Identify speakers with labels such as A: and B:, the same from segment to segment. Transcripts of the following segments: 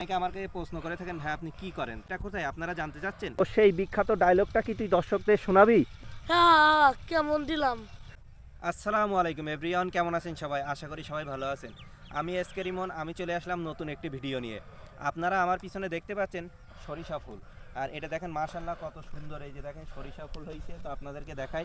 A: অনেকে আমাকে প্রশ্ন করে থাকেন, ভাই আপনি কি করেন, এটা কোথায় আপনারা জানতে চাচ্ছেন।
B: ও সেই বিখ্যাত ডায়লগটা কি তুই দর্শকদের শোনাবি?
C: হ্যাঁ, কেমন দিলাম?
A: আসসালামু আলাইকুম এভরিওয়ান, কেমন আছেন সবাই? আশা করি সবাই ভালো আছেন। আমি এসকে রিমন, আমি চলে আসলাম নতুন একটি ভিডিও নিয়ে। আপনারা আমার পিছনে দেখতে পাচ্ছেন সরিষা ফুল, আর এটা দেখেন মাশাআল্লাহ কত সুন্দর। এই যে দেখেন সরিষা ফুল হয়েছে। তো আপনাদেরকে দেখাই,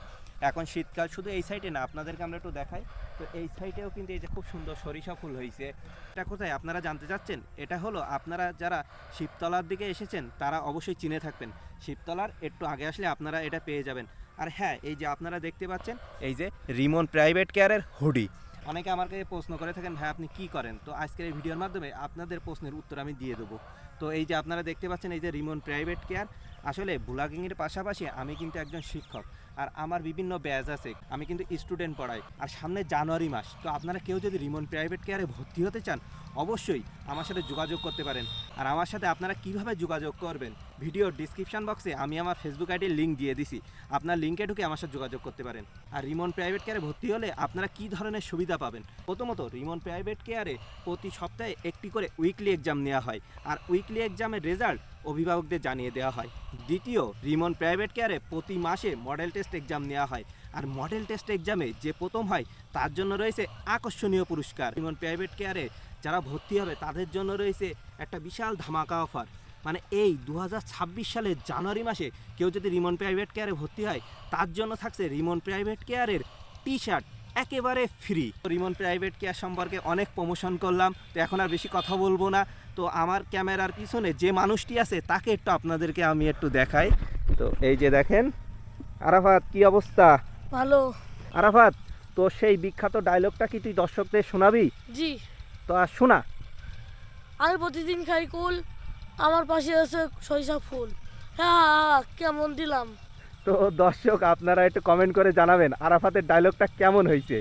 A: এখন শীতকাল, শুধু এই সাইডে না, আপনাদেরকে আমরা একটু দেখাই। তো এই সাইডেও কিন্তু এই যে খুব সুন্দর সরিষা ফুল হয়েছে। এটা কোথায় আপনারা জানতে চাচ্ছেন? এটা হলো, আপনারা যারা শিবতলার দিকে এসেছেন তারা অবশ্যই চিনে থাকবেন। শিবতলার একটু আগে আসলে আপনারা এটা পেয়ে যাবেন। আর হ্যাঁ, এই যে আপনারা দেখতে পাচ্ছেন এই যে রিমন প্রাইভেট কেয়ারের হুডি। অনেকে আমাকে প্রশ্ন করে থাকেন, ভাই আপনি কি করেন। তো আজকের এই ভিডিওর মাধ্যমে আপনাদের প্রশ্নের উত্তর আমি দিয়ে দেবো। তো এই যে আপনারা দেখতে পাচ্ছেন এই যে রিমন প্রাইভেট কেয়ার, আসলে ব্লগিংয়ের পাশাপাশি আমি কিন্তু একজন শিক্ষক, আর আমার বিভিন্ন ব্যাচ আছে, আমি কিন্তু স্টুডেন্ট পড়াই। আর সামনে জানুয়ারি মাস, তো আপনারা কেউ যদি রিমন প্রাইভেট কেয়ারে ভর্তি হতে চান অবশ্যই আমার সাথে যোগাযোগ করতে পারেন। আর আমার সাথে আপনারা কিভাবে যোগাযোগ করবেন, ভিডিওর ডিসক্রিপশন বক্সে আমি আমার ফেসবুক আইডির লিঙ্ক দিয়ে দিছি, আপনার লিঙ্কে ঢুকে আমার সাথে যোগাযোগ করতে পারেন। আর রিমন প্রাইভেট কেয়ারে ভর্তি হলে আপনারা কী ধরনের সুবিধা পাবেন? প্রথমত, রিমন প্রাইভেট কেয়ারে প্রতি সপ্তাহে একটি করে উইকলি এক্সাম নেওয়া হয়, আর উইকলি এক্সামের রেজাল্ট অভিভাবকদের জানিয়ে দেওয়া হয়। দ্বিতীয়, রিমন প্রাইভেট কেয়ারে প্রতি মাসে মডেল টেস্ট এক্সাম নেওয়া হয়, আর মডেল টেস্ট এক্সামে যে প্রথম হয় তার জন্য রয়েছে আকর্ষণীয় পুরস্কার। রিমন প্রাইভেট কেয়ারে যারা ভর্তি হবে তাদের জন্য রয়েছে একটা বিশাল ধামাকা অফার। মানে এই 2026 সালের জানুয়ারি মাসে কেউ যদি রিমন প্রাইভেট কেয়ারে ভর্তি হয় তার জন্য থাকছে রিমন প্রাইভেট কেয়ারের টি শার্ট একেবারে ফ্রি। রিমন প্রাইভেট কেয়ার সম্পর্কে অনেক প্রমোশন করলাম, তো এখন আর বেশি কথা বলবো না। তো আমার ক্যামেরার পিছনে যে মানুষটি আছে তাকে একটু আপনাদেরকে আমি একটু দেখাই। তো এই যে দেখেন, আরাফাত কি অবস্থা?
C: ভালো।
B: আরাফাত, তো সেই বিখ্যাত ডায়লগটা কি তুই দর্শকদের শোনাবি?
C: জি।
B: তো আর শোনা।
C: আমি প্রতিদিন খাই কুল, আমার পাশে আছে সরিষা ফুল। হ্যাঁ, কেমন দিলাম?
B: তো দর্শক আপনারা একটু কমেন্ট করে জানাবেন আরাফাতের ডায়লগটা কেমন হয়েছে।